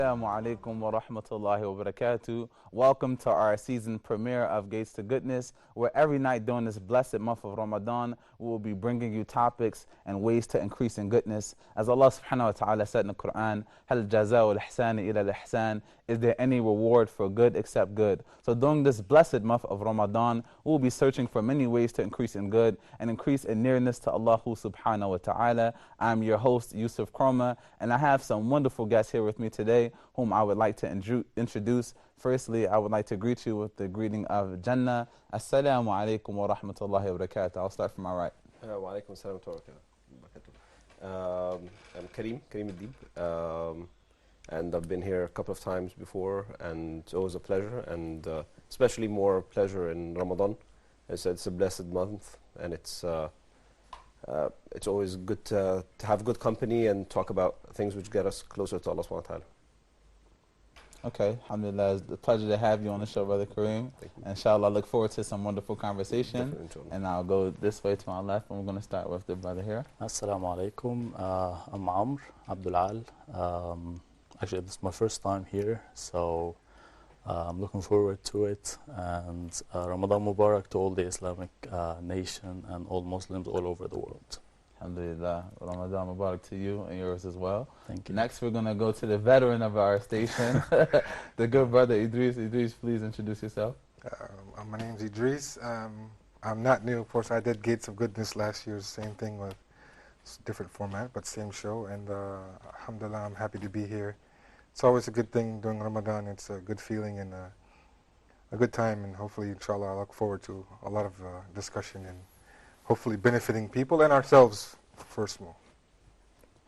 Assalamu alaikum wa rahmatullahi wa barakatuh. Welcome to our season premiere of Gates to Goodness, where every night during this blessed month of Ramadan, we will be bringing you topics and ways to increase in goodness. As Allah subhanahu wa ta'ala said in the Quran, Hal jaza'u al-ihsani ila al-ihsan, is there any reward for good except good? So during this blessed month of Ramadan, we will be searching for many ways to increase in good and increase in nearness to Allah subhanahu wa ta'ala. I'm your host, Youssef Kromah, and I have some wonderful guests here with me today whom I would like to introduce. Firstly, I would like to greet you with the greeting of Jannah. Assalamu alaikum wa rahmatullahi wa barakatuh. I'll start from my right. Wa alaikum assalam wa barakatuh. I'm Kareem Adib, and I've been here a couple of times before, and it's always a pleasure, and especially more pleasure in Ramadan. It's a blessed month, and it's always good to have good company and talk about things which get us closer to Allah subhanahu wa ta'ala. Okay, alhamdulillah, it's a pleasure to have you on the show, Brother Kareem. Inshallah, I look forward to some wonderful conversation. And I'll go this way to my left, and we're going to start with the brother here. Assalamu alaikum. I'm Amr Abdul Al. Actually, this is my first time here, so I'm looking forward to it. And Ramadan Mubarak to all the Islamic nation and all Muslims all over the world. Alhamdulillah. Ramadan Mubarak to you and yours as well. Thank you. Next, we're going to go to the veteran of our station, the good brother Idris. Idris, please introduce yourself. My name's Idris. I'm not new. Of course, I did Gates of Goodness last year. Same thing with different format, but same show. And alhamdulillah, I'm happy to be here. It's always a good thing during Ramadan. It's a good feeling and a good time. And hopefully, inshallah, I look forward to a lot of discussion and hopefully benefiting people and ourselves first of all.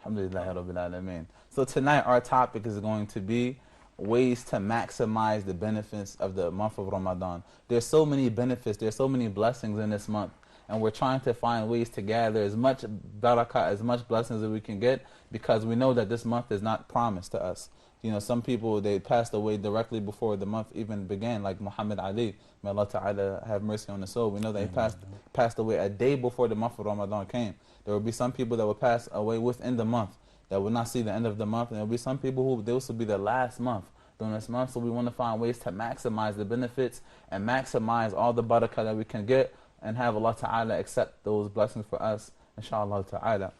Alhamdulillah Rabbil Alameen. So tonight our topic is going to be ways to maximize the benefits of the month of Ramadan. There's so many benefits, there's so many blessings in this month, and we're trying to find ways to gather as much barakah, as much blessings as we can get, because we know that this month is not promised to us. You know, some people, they passed away directly before the month even began, like Muhammad Ali. May Allah Ta'ala have mercy on his soul. We know that he passed away a day before the month of Ramadan came. There will be some people that will pass away within the month, that will not see the end of the month. And there will be some people who, this will be the last month during this month. So we want to find ways to maximize the benefits and maximize all the barakah that we can get and have Allah Ta'ala accept those blessings for us, inshallah Ta'ala.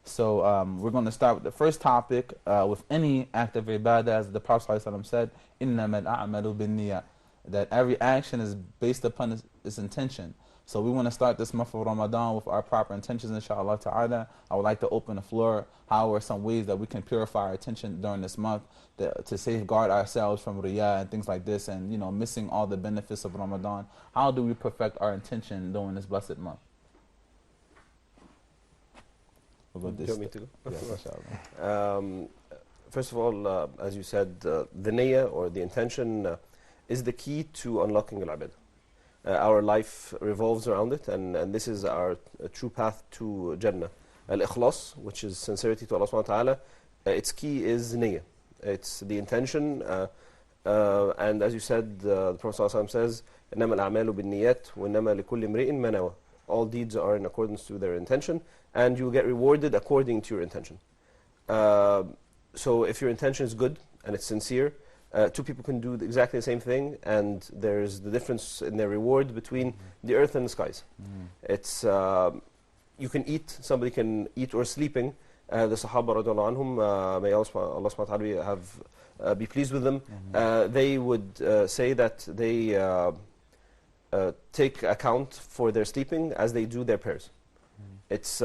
So we're going to start with the first topic. With any act of ibadah, as the Prophet ﷺ said, إِنَّمَا الْأَعْمَلُ بِالنِّيَّةِ, that every action is based upon its intention. So we want to start this month of Ramadan with our proper intentions, inshallah ta'ala. I would like to open the floor. How are some ways that we can purify our attention during this month to safeguard ourselves from riyah and things like this, and missing all the benefits of Ramadan? How do we perfect our intention during this blessed month? Do you want me to go? Yes. First of all, as you said, the niyyah, or the intention, is the key to unlocking al-ibadah. Our life revolves around it, and this is our true path to Jannah. Al-ikhlas, which is sincerity to Allah subhanahu wa ta'ala, its key is niyyah. It's the intention, and as you said, the Prophet ﷺ says, إِنَّمَا الْأَعْمَالُ بِالنِّيَّةِ وَإِنَّمَا لِكُلِّ امْرِئٍ مَا نَوَى. All deeds are in accordance to their intention, and you get rewarded according to your intention. So if your intention is good and it's sincere, two people can do exactly the same thing, and there's the difference in their reward between the earth and the skies. It's you can eat, somebody can eat, or sleeping. The Sahaba radiallahu anhum, may Allah subhanahu wa ta'ala have be pleased with them, they would say that they take account for their sleeping as they do their prayers. It's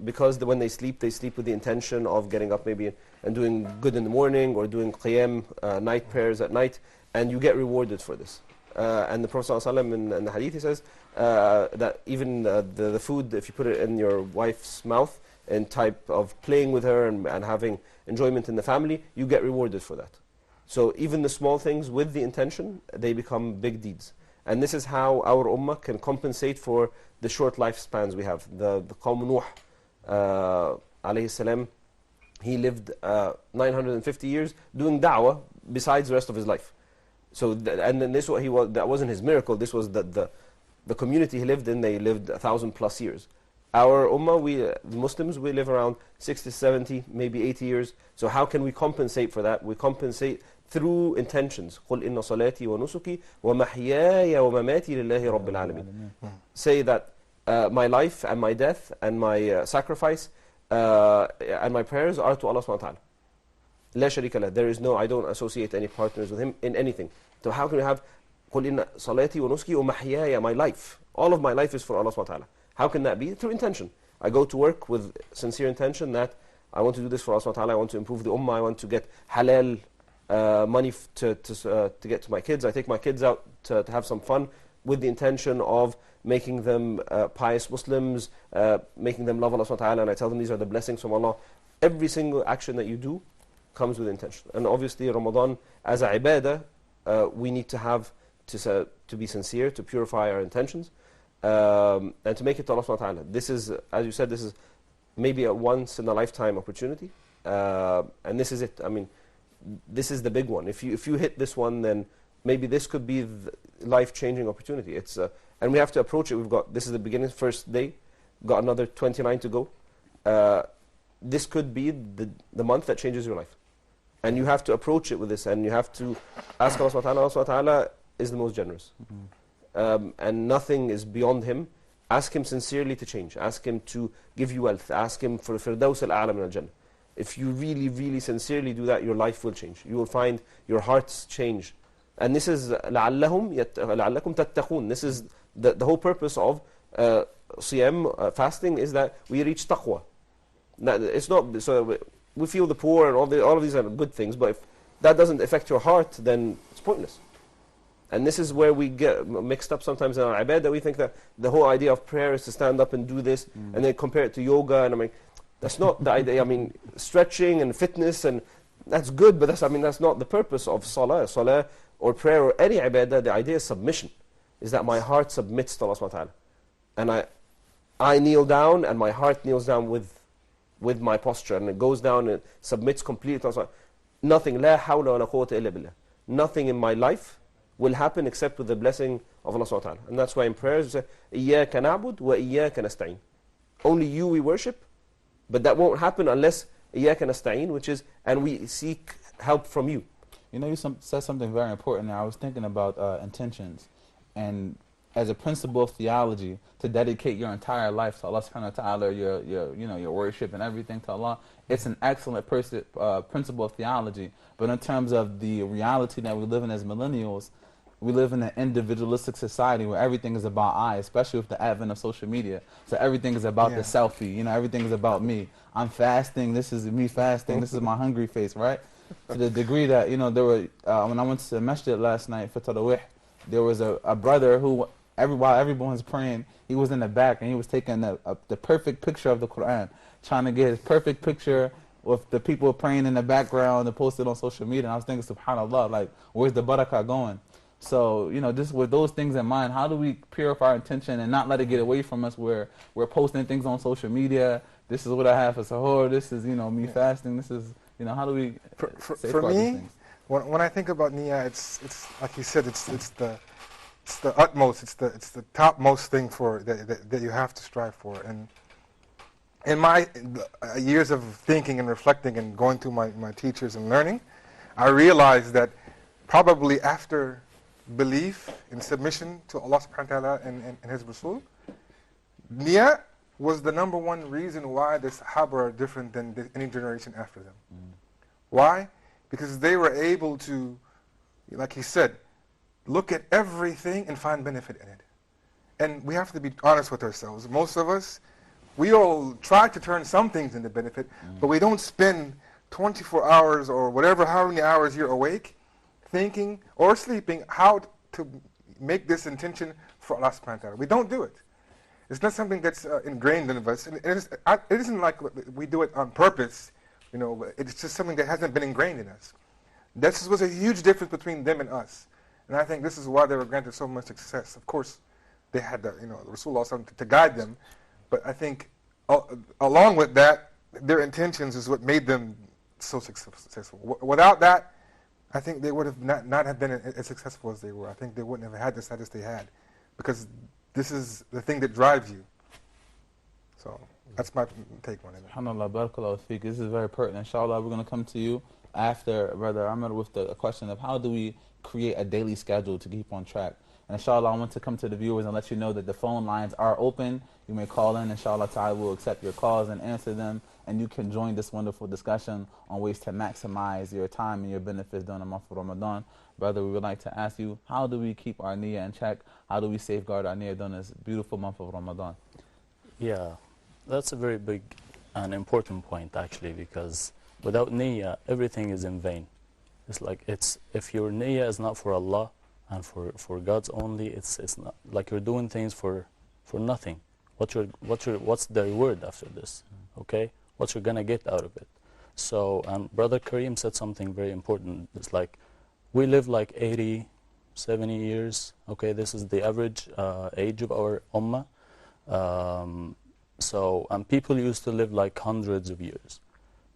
because when they sleep with the intention of getting up maybe and doing good in the morning, or doing qiyam, night prayers at night, and you get rewarded for this. And the Prophet ﷺ in the hadith, he says that even the food, if you put it in your wife's mouth in type of playing with her and having enjoyment in the family, you get rewarded for that. So even the small things with the intention, they become big deeds. And this is how our ummah can compensate for the short lifespans we have. The Qawm Nuh, alayhi salam, he lived 950 years doing da'wah besides the rest of his life. So, and then this that wasn't his miracle. This was the community he lived in. They lived 1,000+ years. Our ummah, the Muslims, we live around 60, 70, maybe 80 years. So how can we compensate for that? We compensate through intentions. قُلْ إِنَّ صَلَاتِي وَنُسُكِي وَمَحْيَايَ وَمَمَاتِي لِلَّهِ رَبِّ الْعَالَمِينَ. Say that my life and my death and my sacrifice and my prayers are to Allah subhanahu wa ta'ala. لا شريك له. There is no, I don't associate any partners with Him in anything. So how can we have قُلْ إِنَّ صَلَاتِي وَنُسُكِي وَمَحْيَايَ, my life. All of my life is for Allah subhanahu wa ta'ala. How can that be? Through intention. I go to work with sincere intention that I want to do this for Allah subhanahu wa ta'ala. I want to improve the ummah. I want to get halal money to get to my kids. I take my kids out to have some fun with the intention of making them pious Muslims, making them love Allah subhanahu wa ta'ala, and I tell them these are the blessings from Allah. Every single action that you do comes with intention. And obviously Ramadan, as a ibadah, we need to have to be sincere, to purify our intentions, and to make it to Allah subhanahu wa ta'ala. This is, as you said, this is maybe a once in a lifetime opportunity, and this is it. I mean, this is the big one. If you hit this one, then maybe this could be the life-changing opportunity. It's and we have to approach it. This is the beginning, first day, got another 29 to go. This could be the month that changes your life, and you have to approach it with this, and you have to ask Allah subhanahu wa ta'ala. Allah subhanahu wa ta'ala is the most generous, and nothing is beyond Him. Ask Him sincerely to change. Ask Him to give you wealth. Ask Him for Firdaus al-A'la min al-Jannah. If you really, really sincerely do that, your life will change. You will find your hearts change. And this is لَعَلَّكُمْ تَتَّقُونَ. This is the whole purpose of siyam, fasting, is that we reach taqwa. It's not, so we feel the poor and all of these are good things, but if that doesn't affect your heart, then it's pointless. And this is where we get mixed up sometimes in our ibadah. We think that the whole idea of prayer is to stand up and do this, and then compare it to yoga, and I mean, that's not the idea. I mean, stretching and fitness, and that's good, but that's not the purpose of salah or prayer or any ibadah. The idea is submission, is that my heart submits to Allah subhanahu wa ta'ala. And I kneel down, and my heart kneels down with my posture, and it goes down and submits completely to Allah. Nothing, la hawla wa la quwwata illa billah. Nothing in my life will happen except with the blessing of Allah subhanahu wa ta'ala. And that's why in prayers we say, إِيَّاكَ نَعْبُدْ وَإِيَّاكَ نَسْتَعِينَ. Only you we worship, but that won't happen unless إِيَّاكَ نَسْتَعِينَ, which is, and we seek help from you. You know, you said something very important there. I was thinking about intentions, and as a principle of theology, to dedicate your entire life to Allah subhanahu wa ta'ala, your worship and everything to Allah, it's an excellent principle of theology. But in terms of the reality that we live in as millennials, we live in an individualistic society where everything is about I, especially with the advent of social media. So everything is about the selfie, everything is about me. I'm fasting, this is me fasting, this is my hungry face, right? To the degree that, there were, when I went to the masjid last night for Tarawih, there was a brother who, while everyone was praying, he was in the back and he was taking the perfect picture of the Quran, trying to get his perfect picture with the people praying in the background and post it on social media. And I was thinking, subhanAllah, like, where's the barakah going? So, just with those things in mind, how do we purify our intention and not let it get away from us where we're posting things on social media? This is what I have for sahur. This is, me fasting. This is, how do we for me, these things? When I think about niyyah, it's like you said, it's the utmost, it's the topmost thing that you have to strive for. And in my years of thinking and reflecting and going through my teachers and learning, I realized that probably after belief in submission to Allah subhanahu wa ta'ala and His Rasul, niyyah was the number one reason why the Sahaba are different than any generation after them. Why? Because they were able to, like he said, look at everything and find benefit in it. And we have to be honest with ourselves. Most of us, we all try to turn some things into benefit, but we don't spend 24 hours or how many hours you're awake thinking or sleeping how to make this intention for Allah subhanahu wa ta'ala. We don't do it. It's not something that's ingrained in us. And it isn't like we do it on purpose. It's just something that hasn't been ingrained in us. This was a huge difference between them and us. And I think this is why they were granted so much success. Of course, they had the Rasulullah to guide them, but I think along with that, their intentions is what made them so successful. Without that, I think they would have not have been as successful as they were. I think they wouldn't have had the status they had, because this is the thing that drives you. So that's my take on it. SubhanAllah, barakallahu feek. This is very pertinent. Inshallah, we're going to come to you after Brother Ahmed with the question of how do we create a daily schedule to keep on track. And inshallah, I want to come to the viewers and let you know that the phone lines are open. You may call in. Inshallah ta'ala, we'll accept your calls and answer them. And you can join this wonderful discussion on ways to maximize your time and your benefits during the month of Ramadan. Brother, we would like to ask you, how do we keep our niyyah in check? How do we safeguard our niyyah during this beautiful month of Ramadan? Yeah, that's a very big and important point, actually, because without niyyah, everything is in vain. It's like, if your niyyah is not for Allah and for God's only, it's not like you're doing things for nothing. What's the reward after this? Okay, what you're gonna get out of it? So, Brother Kareem said something very important. It's like we live like 80, 70 years. Okay, this is the average age of our ummah. And people used to live like hundreds of years.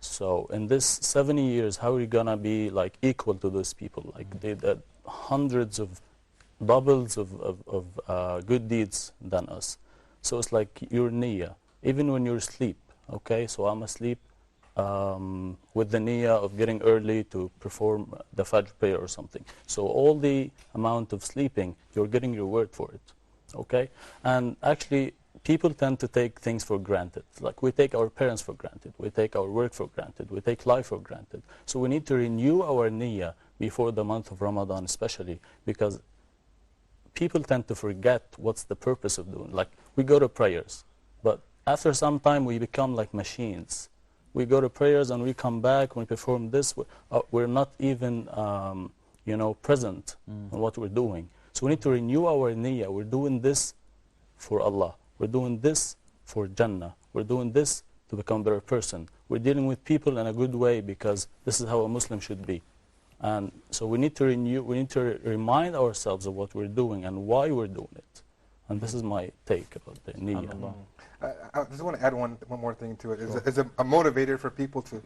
So in this 70 years, how are you gonna be like equal to those people? Like they did hundreds of doubles of good deeds than us. So it's like your niyyah, even when you're asleep. Okay, so I'm asleep with the niyyah of getting early to perform the Fajr prayer or something. So all the amount of sleeping, you're getting your word for it. Okay, and actually people tend to take things for granted. Like we take our parents for granted, we take our work for granted, we take life for granted. So we need to renew our niyyah before the month of Ramadan especially, because people tend to forget what's the purpose of doing. Like we go to prayers, but after some time we become like machines. We go to prayers and we come back, we perform this, we're not even present in what we're doing. So we need to renew our niyyah. We're doing this for Allah. We're doing this for Jannah. We're doing this to become a better person. We're dealing with people in a good way because this is how a Muslim should be. And so we need to remind ourselves of what we're doing and why we're doing it. And this is my take about the niyyah. I just want to add one more thing to it. It's a motivator for people to,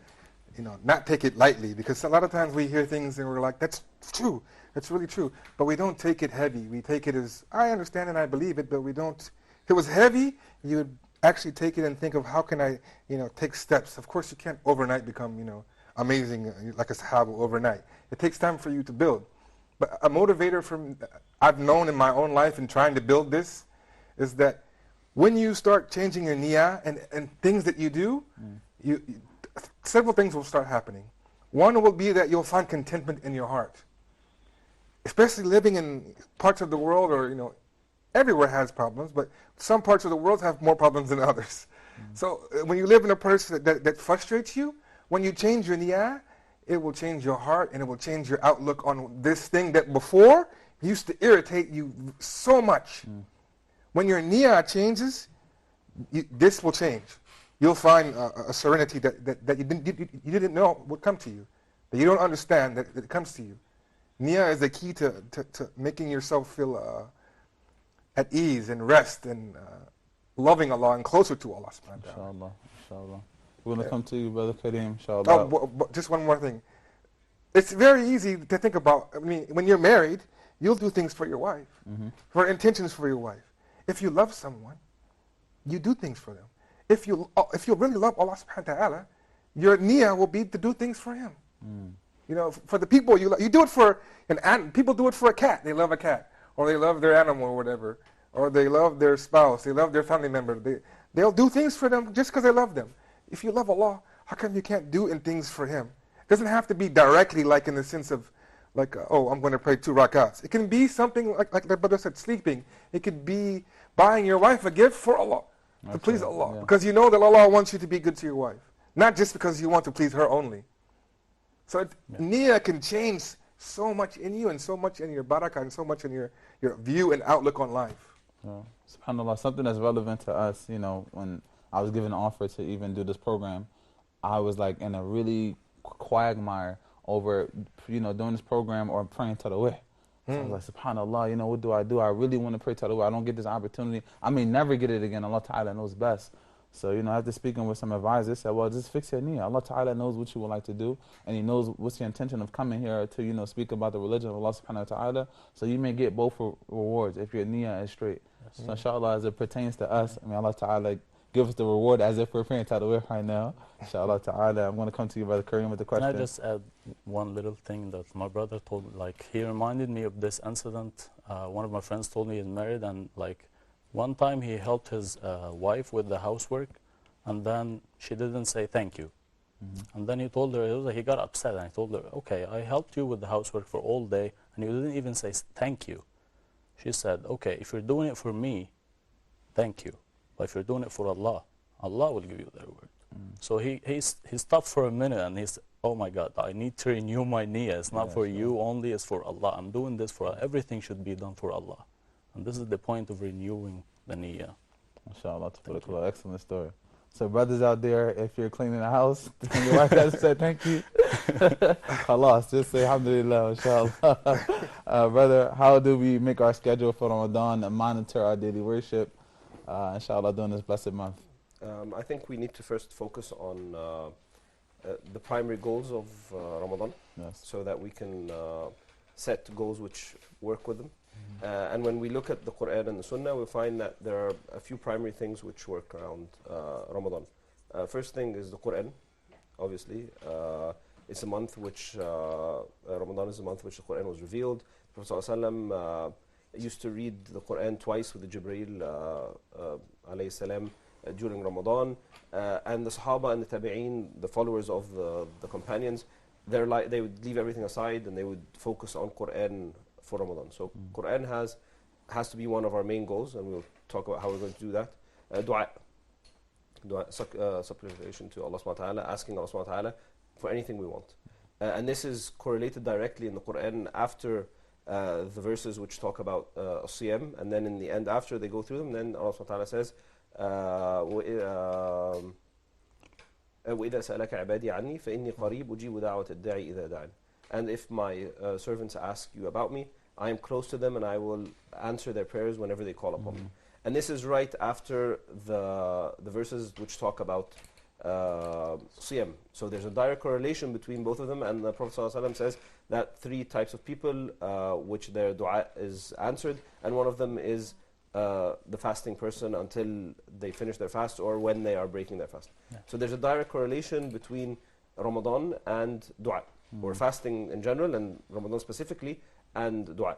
not take it lightly, because a lot of times we hear things and we're like, that's true, that's really true, but we don't take it heavy. We take it as, I understand and I believe it, but we don't. If it was heavy, you would actually take it and think of how can I, take steps. Of course, you can't overnight become, amazing like a Sahaba overnight. It takes time for you to build. But a motivator I've known in my own life in trying to build this is that when you start changing your niyyah and things that you do, several things will start happening. One will be that you'll find contentment in your heart. Especially living in parts of the world or, everywhere has problems, but some parts of the world have more problems than others. So when you live in a place that frustrates you, when you change your niyyah, it will change your heart and it will change your outlook on this thing that before used to irritate you so much. When your niyyah changes, this will change. You'll find a serenity that you didn't know would come to you, that you don't understand that it comes to you. Niyyah is the key to making yourself feel at ease and rest and loving Allah and closer to Allah subhanahu wa ta'ala. Inshallah, inshallah. We're going to come to you, Brother Kareem, inshallah. Oh, but just one more thing. It's very easy to think about, when you're married, you'll do things for your wife, for intentions for your wife. If you love someone, you do things for them. If you really love Allah subhanahu wa ta'ala, your niyyah will be to do things for Him. For the people you love. You do it for people do it for a cat. They love a cat. Or they love their animal or whatever. Or they love their spouse. They love their family member. They'll do things for them just because they love them. If you love Allah, how come you can't do things for Him? It doesn't have to be directly like in the sense of I'm going to pray 2 rakats. It can be something like the brother said, sleeping. It could be buying your wife a gift for Allah, to please Allah. Yeah. Because you know that Allah wants you to be good to your wife. Not just because you want to please her only. So niyyah can change so much in you and so much in your barakah and so much in your view and outlook on life. SubhanAllah, something that's relevant to us, when I was given an offer to even do this program, I was like in a really quagmire over, doing this program or praying Tarawih. So I was like, SubhanAllah, what do? I really want to pray Tarawih. I don't get this opportunity. I may never get it again. Allah Ta'ala knows best. So, after speaking with some advisors, they said, well, just fix your niyyah. Allah Ta'ala knows what you would like to do, and He knows what's your intention of coming here to, speak about the religion of Allah Subhanahu wa Ta'ala. So you may get both rewards if your niyyah is straight. So inshallah, as it pertains to us, Allah Ta'ala give us the reward as if we're praying Tarawih right now. Inshallah ta'ala. I'm going to come to you, Brother Kareem, with the question. Can I just add one little thing that my brother told? Like, he reminded me of this incident. One of my friends told me he's married, and like one time he helped his wife with the housework, and then she didn't say thank you. And then he told her, he got upset, and he told her, okay, I helped you with the housework for all day, and you didn't even say thank you. She said, okay, if you're doing it for me, thank you. But if you're doing it for Allah, Allah will give you the reward. So he stopped for a minute, and he said, oh my God, I need to renew my niyyah. It's not for you only, it's for Allah. I'm doing this for Allah. Everything should be done for Allah. And this is the point of renewing the niyyah. Inshallah, excellent story. So brothers out there, if you're cleaning the house and your wife has said thank you, khalas, just say alhamdulillah, inshallah. Brother, how do we make our schedule for Ramadan and monitor our daily worship, inshallah, during this blessed month? I think we need to first focus on the primary goals of Ramadan, so that we can set goals which work with them. And when we look at the Quran and the Sunnah, we find that there are a few primary things which work around Ramadan. First thing is the Quran, obviously. It's a month which, Ramadan is a month which the Quran was revealed. The Prophet ﷺ used to read the Quran twice with the Jibreel alayhi salam during Ramadan. And the Sahaba and the Tabi'een, the followers of the companions, they would leave everything aside and they would focus on Quran for Ramadan. So Quran has to be one of our main goals, and we'll talk about how we're going to do that. Dua, supplication to Allah subhanahu wa ta'ala, asking Allah subhanahu wa ta'ala for anything we want. And this is correlated directly in the Quran after the verses which talk about Siyam, and then in the end after they go through them, then Allah subhanahu wa ta'ala says, وَإِذَا سَأَلَكَ عِبَادِي عَنِّي فَإِنِّي قَرِيبُ أُجِيبُ دَعْوَةَ الدَّاعِ إِذَا دَعَانِ. And if my servants ask you about me, I am close to them and I will answer their prayers whenever they call upon me. And this is right after the verses which talk about Siyam. So there's a direct correlation between both of them, and the Prophet ﷺ says that three types of people which their dua is answered, and one of them is the fasting person until they finish their fast or when they are breaking their fast. So there's a direct correlation between Ramadan and dua, or fasting in general and Ramadan specifically, and dua.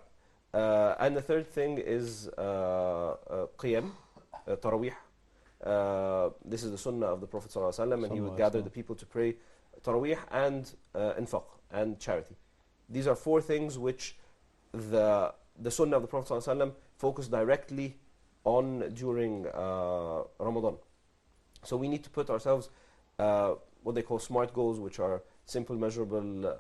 And the third thing is qiyam, tarawih. This is the sunnah of the Prophet ﷺ, and he would gather the people to pray tarawih and infaq and charity. These are four things which the sunnah of the Prophet ﷺ focused directly on during Ramadan. So we need to put ourselves what they call SMART goals, which are simple, measurable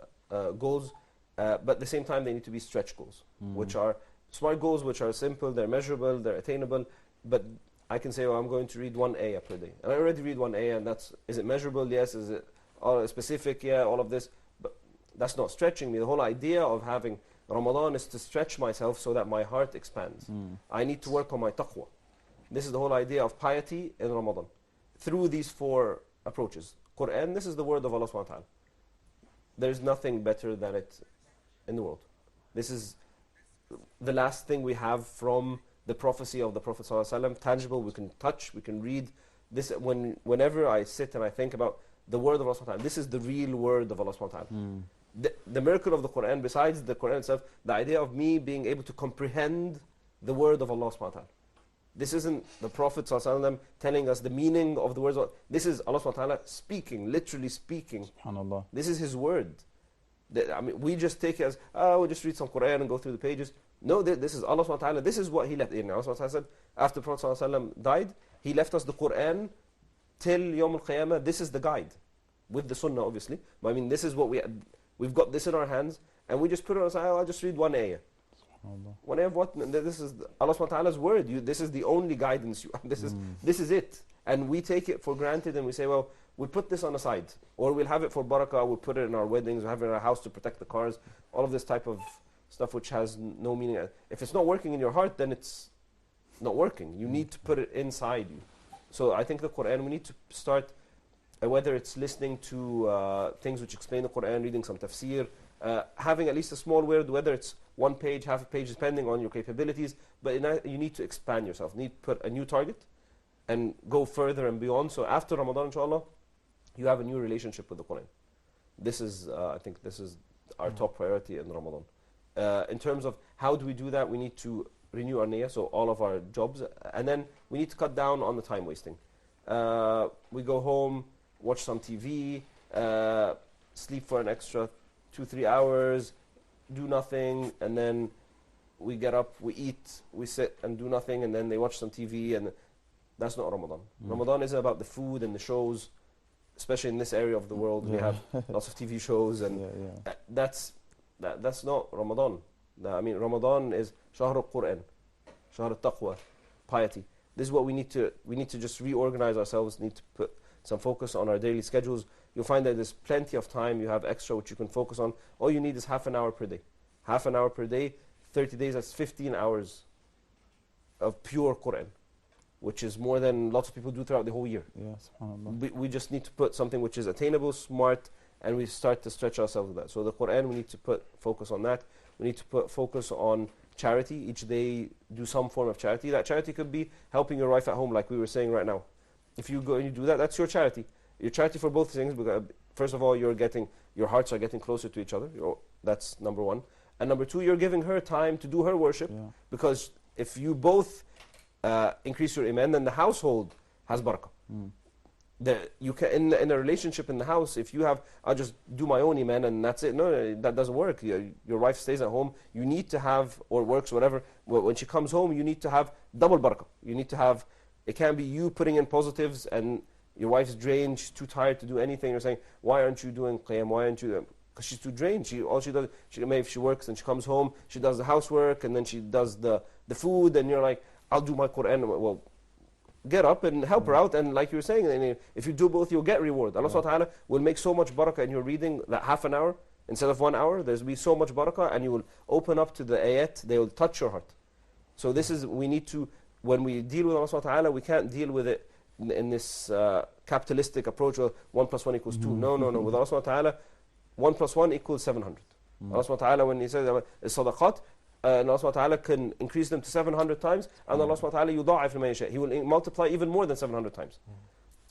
goals, but at the same time they need to be stretch goals, which are SMART goals, which are simple, they're measurable, they're attainable, but I can say, oh, I'm going to read one ayah per day. And I already read one ayah, and is it measurable? Yes. Is it specific? Yeah, all of this. But that's not stretching me. The whole idea of having Ramadan is to stretch myself so that my heart expands. I need to work on my taqwa. This is the whole idea of piety in Ramadan. Through these four approaches. Quran, this is the word of Allah subhanahu wa ta'ala. There's nothing better than it in the world. This is the last thing we have from the prophecy of the Prophet ﷺ, tangible, we can touch, we can read. This, whenever I sit and I think about the word of Allah subhanahu wa ta'ala, this is the real word of Allah subhanahu wa ta'ala. The miracle of the Quran, besides the Quran itself, the idea of me being able to comprehend the word of Allah subhanahu wa ta'ala. This isn't the Prophet ﷺ telling us the meaning of the words. This is Allah subhanahu wa ta'ala speaking, literally speaking. SubhanAllah. This is His word. I mean, we just take it as, we'll just read some Quran and go through the pages. No, this is Allah subhanahu wa ta'ala. This is what He left in. Allah subhanahu wa ta'ala said, after the Prophet ﷺ died, He left us the Quran till Yawm al-Qiyamah. This is the guide, with the Sunnah obviously. But I mean, this is what we've got this in our hands, and we just put it on aside. I'll just read one ayah. One ayah of what? This is Allah subhanahu wa ta'ala's word. This is the only guidance. This is it. And we take it for granted, and we say, well, we'll put this on the side, or we'll have it for barakah, we'll put it in our weddings, we'll have it in our house to protect the cars, all of this type of stuff which has no meaning. If it's not working in your heart, then it's not working. You need to put it inside you. So I think the Quran, we need to start, whether it's listening to things which explain the Quran, reading some tafsir, having at least a small word, whether it's one page, half a page, depending on your capabilities, but you need to expand yourself. You need to put a new target, and go further and beyond. So after Ramadan, inshallah, you have a new relationship with the Quran. This is, I think this is our top priority in Ramadan. In terms of how do we do that, we need to renew our niyyah, so all of our jobs, and then we need to cut down on the time wasting. We go home, watch some TV, sleep for an extra 2-3 hours, do nothing, and then we get up, we eat, we sit and do nothing, and then they watch some TV, and that's not Ramadan. Ramadan isn't about the food and the shows, especially in this area of the world. We have lots of TV shows, and that's not Ramadan. I mean, Ramadan is Shahr al-Qur'an, Shahr al-Taqwa, piety. This is what we need to just reorganize ourselves, need to put some focus on our daily schedules. You'll find that there's plenty of time, you have extra which you can focus on. All you need is half an hour per day. Half an hour per day, 30 days, that's 15 hours of pure Qur'an, which is more than lots of people do throughout the whole year. We just need to put something which is attainable, smart, and we start to stretch ourselves with that. So the Qur'an, we need to put focus on that. We need to put focus on charity. Each day, do some form of charity. That charity could be helping your wife at home, like we were saying right now. If you go and you do that, that's your charity. Your charity for both things, because first of all, your hearts are getting closer to each other. That's number one. And number two, you're giving her time to do her worship, because if you both increase your iman, then the household has barakah. You can, in a relationship in the house, if you have, I'll just do my own iman and that's it. No, that doesn't work. Your wife stays at home. You need to have, or works, whatever. When she comes home, you need to have double barakah. You need to have, it can't be you putting in positives and your wife's drained, she's too tired to do anything. You're saying, why aren't you doing qiyam? Why aren't you? Because she's too drained. All she does, maybe if she works and she comes home, she does the housework and then she does the food, and you're like, I'll do my Qur'an. Well, get up and help her out, and like you were saying, if you do both, you'll get reward. Allah subhanahu wa ta'ala will make so much barakah in your reading, that half an hour instead of 1 hour, there's be so much barakah, and you will open up to the ayat, they will touch your heart. So this is, we need to, when we deal with Allah subhanahu wa ta'ala, we can't deal with it in this capitalistic approach of 1 + 1 = 2. No. With Allah subhanahu wa ta'ala, 1 + 1 = 700. Allah subhanahu wa ta'ala, when He says sadaqat, and Allah subhanahu wa ta'ala can increase them to 700 times, and Allah subhanahu wa ta'ala yudha'if liman yasha. He will multiply even more than 700 times.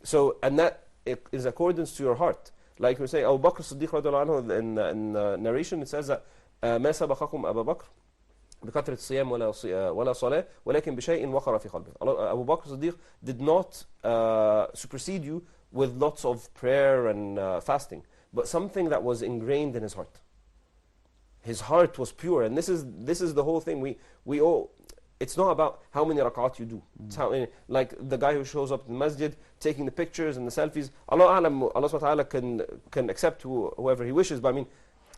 So, and that is accordance to your heart. Like we say, Abu Bakr Siddiq radiallahu anhu, in narration, it says that ما سبقكم أبا بكر بكثرة الصيام ولا صلاة ولكن بشيء وقر في قلبه. Abu Bakr Siddiq did not supersede you with lots of prayer and fasting, but something that was ingrained in his heart. His heart was pure, and this is the whole thing. We all, it's not about how many rak'at you do. It's how, like the guy who shows up in the masjid, taking the pictures and the selfies. Allah subhanahu wa ta'ala can accept whoever He wishes, but I mean,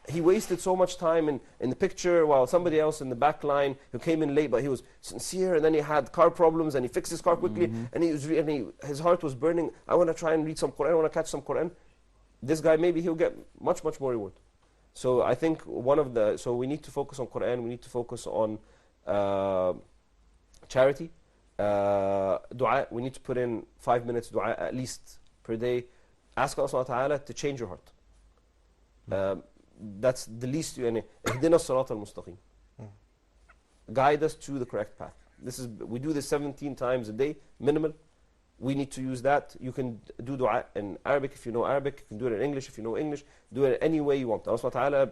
he wasted so much time in the picture, while somebody else in the back line who came in late, but he was sincere, and then he had car problems, and he fixed his car quickly, and his heart was burning. I want to try and read some Quran, I want to catch some Quran. This guy, maybe he'll get much more reward. So I think so we need to focus on Quran, we need to focus on charity, dua. We need to put in 5 minutes dua at least per day. Ask Allah subhanahu wa ta'ala to change your heart. That's the least, اهدنا الصراط المستقيم. Guide us to the correct path. We do this 17 times a day, minimal. We need to use that. You can do dua in Arabic if you know Arabic. You can do it in English if you know English. Do it any way you want. Allah subhanahu wa ta'ala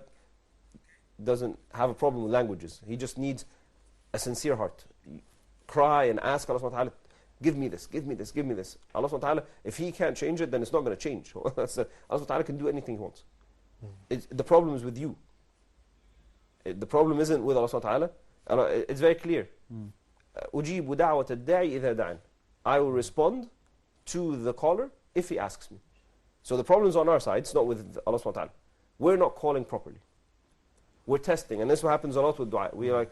doesn't have a problem with languages. He just needs a sincere heart. Cry and ask Allah subhanahu wa ta'ala, give me this, give me this, give me this. Allah subhanahu wa ta'ala, if He can't change it, then it's not going to change. Allah subhanahu wa ta'ala can do anything He wants. The problem is with you. The problem isn't with Allah subhanahu wa ta'ala. It's very clear. أُجِيبُ دَعْوَةَ الدَّاعِ إِذَا دَعَنِ. I will respond to the caller if he asks me. So the problem is on our side, it's not with Allah subhanahu wa ta'ala. We're not calling properly. We're testing, and this is what happens a lot with dua. We're like,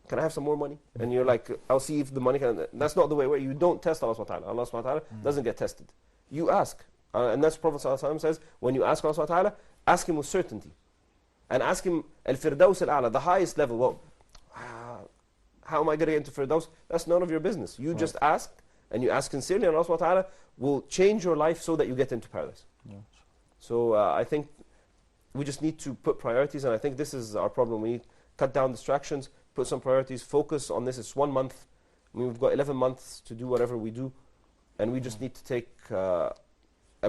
can I have some more money? And you're like, I'll see if the money can. That's not the way. Where you don't test Allah subhanahu wa ta'ala. Allah subhanahu wa ta'ala doesn't get tested. You ask. And that's Prophet sallallahu alaihi wasallam says, when you ask Allah subhanahu wa ta'ala, ask Him with certainty. And ask Him al-firdaus al-a'la, the highest level. Well, how am I going to get into firdaus? That's none of your business. You just ask, and you ask sincerely, and Allah subhanahu wa ta'ala will change your life so that you get into paradise. So I think we just need to put priorities, and I think this is our problem. We need to cut down distractions, put some priorities, focus on this. It's 1 month. We've got 11 months to do whatever we do, and we just need to take a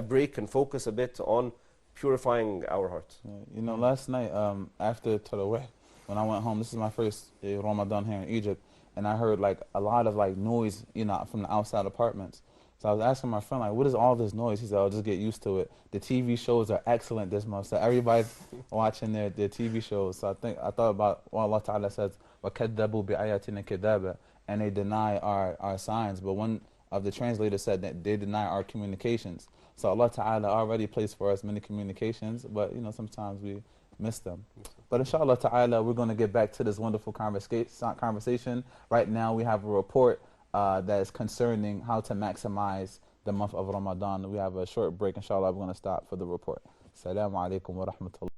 break and focus a bit on purifying our hearts. You know, last night after Tarawih, when I went home, this is my first Ramadan here in Egypt, and I heard like a lot of like noise, you know, from the outside apartments. So I was asking my friend, like, what is all this noise? He said, "I'll just get used to it. The TV shows are excellent this month, so everybody's watching their TV shows." So I thought about what Allah Ta'ala says, وَكَذَّبُوا بِآيَاتِنَا كِذَابًا, and they deny our signs. But one of the translators said that they deny our communications. So Allah Ta'ala already placed for us many communications, but you know, sometimes we miss them. But inshallah Ta'ala, we're going to get back to this wonderful conversation. Right now we have a report that is concerning how to maximize the month of Ramadan. We have a short break, inshallah. We're going to stop for the report. Assalamu alaikum wa rahmatullah.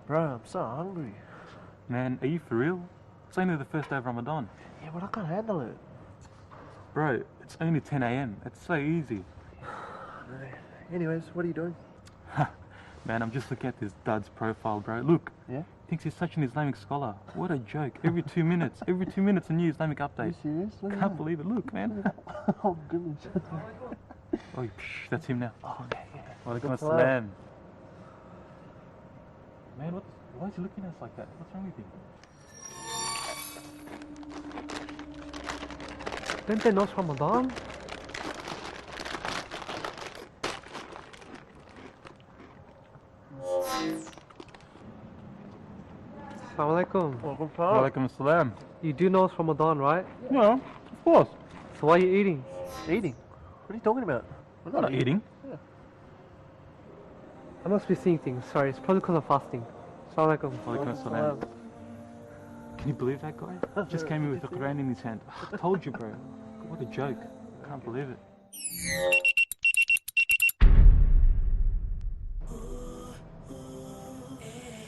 Bro, I'm so hungry. Man, are you for real? It's only the first day of Ramadan. Yeah, but I can't handle it. Bro, it's only 10 a.m. It's so easy. Anyways, what are you doing? Man, I'm just looking at this dud's profile, bro. Look. Yeah? Thinks he's such an Islamic scholar. What a joke. Every 2 minutes. Every 2 minutes a new Islamic update. Are you serious? Look at Can't that. believe it. Look, man. Oh, goodness. Oh, psh, that's him now. Oh, okay, yeah. Walaikum What's assalam. Man, why is he looking at us like that? What's wrong with him? Don't they know it's Ramadan? Assalamu alaikum. Walaikum assalam. You do know it's Ramadan, right? Yeah, of course. So why are you eating? Eating? What are you talking about? We're not eating. I must be seeing things. Sorry, it's probably because I'm fasting. Assalamu alaikum. Walaikum assalam. Can you believe that guy? Just came in with the Quran in his hand. I told you, bro. What a joke. I can't believe it.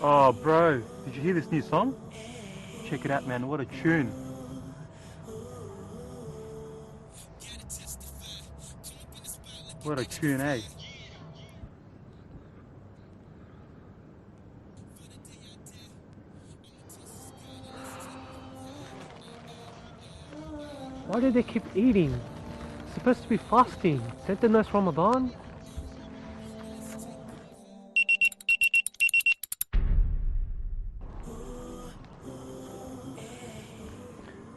Oh, bro. Did you hear this new song? Check it out, man. What a tune. What a tune, eh? Why do they keep eating? It's supposed to be fasting. Don't they know it's Ramadan?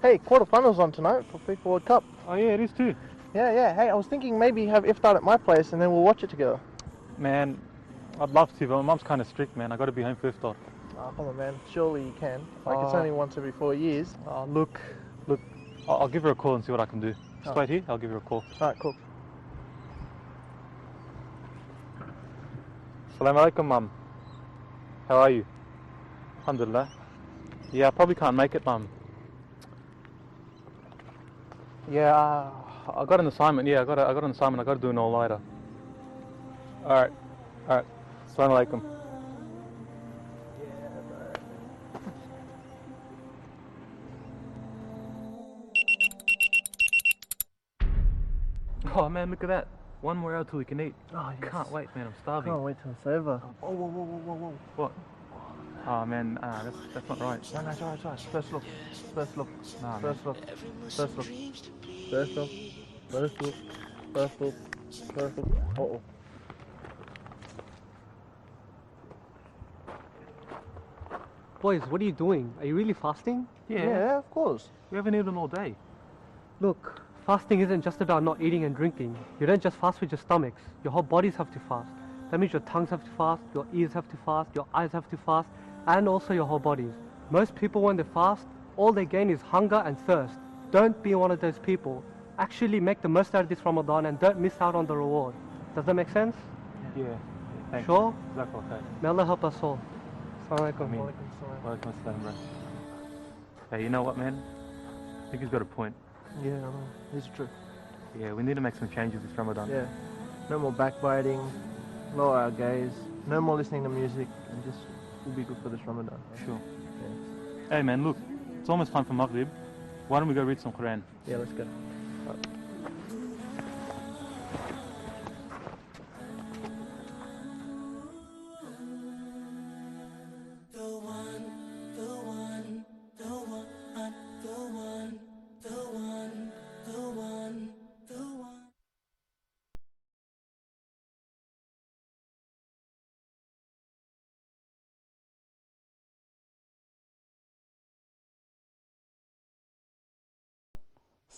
Hey, quarterfinals on tonight for FIFA World Cup. Oh, yeah, it is too. Yeah. Hey, I was thinking maybe have iftar at my place and then we'll watch it together. Man, I'd love to, but my mum's kind of strict, man. I got to be home for iftar. Oh, come on, man. Surely you can. Like, it's only once every 4 years. Look, I'll give her a call and see what I can do. Just wait here, I'll give her a call. Alright, cool. Assalamu alaikum, mum. How are you? Alhamdulillah. Yeah, I probably can't make it, mum. Yeah, I got an assignment. Yeah, I got an assignment. I got to do an all-nighter. Alright. Assalamu alaikum. Oh man, look at that. 1 more hour till we can eat. Oh, yes. Can't wait, man. I'm starving. Can't wait till it's over. Whoa. What? Oh man, that's not right. No, it's alright. First look. Nah, man. First look. Uh-oh. Boys, what are you doing? Are you really fasting? Yeah, of course. we haven't eaten all day. Look, fasting isn't just about not eating and drinking. You don't just fast with your stomachs. Your whole bodies have to fast. That means your tongues have to fast, your ears have to fast, your eyes have to fast, and also your whole bodies. Most people, when they fast, all they gain is hunger and thirst. Don't be one of those people. Actually make the most out of this Ramadan and don't miss out on the reward. Does that make sense? Yeah. Thanks. Sure? Exactly. Okay. May Allah help us all. Assalamu alaikum. Ameen. Walaikum assalam, bro. Hey, you know what, man? I think he's got a point. Yeah, I know. It's true. Yeah, we need to make some changes this Ramadan. Yeah. No more backbiting. lower our gaze, no more listening to music, and just we'll be good for this Ramadan. Sure. Yeah. Hey man, look, it's almost time for Maghrib. Why don't we go read some Quran? Yeah, let's go.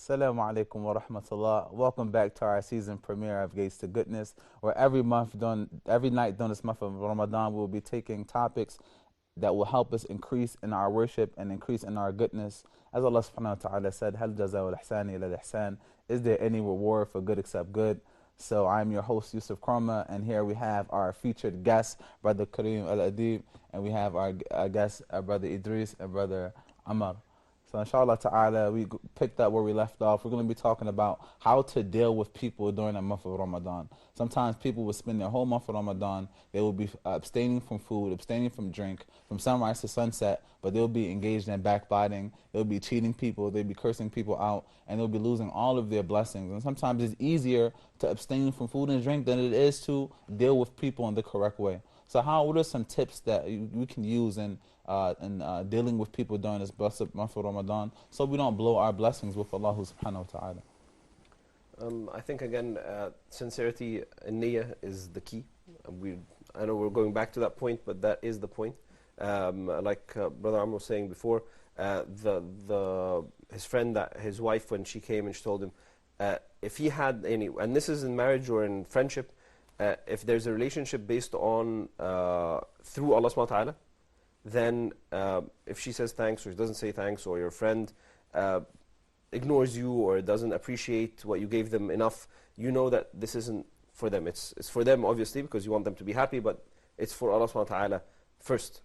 Assalamu alaikum wa rahmatullah. Welcome back to our season premiere of Gates to Goodness, where every night during this month of Ramadan, we'll be taking topics that will help us increase in our worship and increase in our goodness. As Allah subhanahu wa ta'ala said, Hal jazaa'ul ihsani illa al-ihsan. Is there any reward for good except good? So I'm your host, Youssef Kromah, and here we have our featured guest, Brother Kareem Al-Adib, and we have our guest, Brother Idris and Brother Amar. So inshallah ta'ala, we picked up where we left off. We're going to be talking about how to deal with people during the month of Ramadan. Sometimes people will spend their whole month of Ramadan, they will be abstaining from food, abstaining from drink, from sunrise to sunset, but they'll be engaged in backbiting, they'll be cheating people, they'll be cursing people out, and they'll be losing all of their blessings. And sometimes it's easier to abstain from food and drink than it is to deal with people in the correct way. So what are some tips that we can use in dealing with people during this blessed month of Ramadan so we don't blow our blessings with Allah subhanahu wa ta'ala? I think again, sincerity in niyyah is the key. I know we're going back to that point, but that is the point. Like Brother Amr was saying before, his friend, his wife, when she came and she told him, if he had any, and this is in marriage or in friendship, if there's a relationship based on through Allah subhanahu wa ta'ala, then if she says thanks or she doesn't say thanks, or your friend ignores you or doesn't appreciate what you gave them enough, you know that this isn't for them. It's for them, obviously, because you want them to be happy, but it's for Allah subhanahu wa ta'ala first.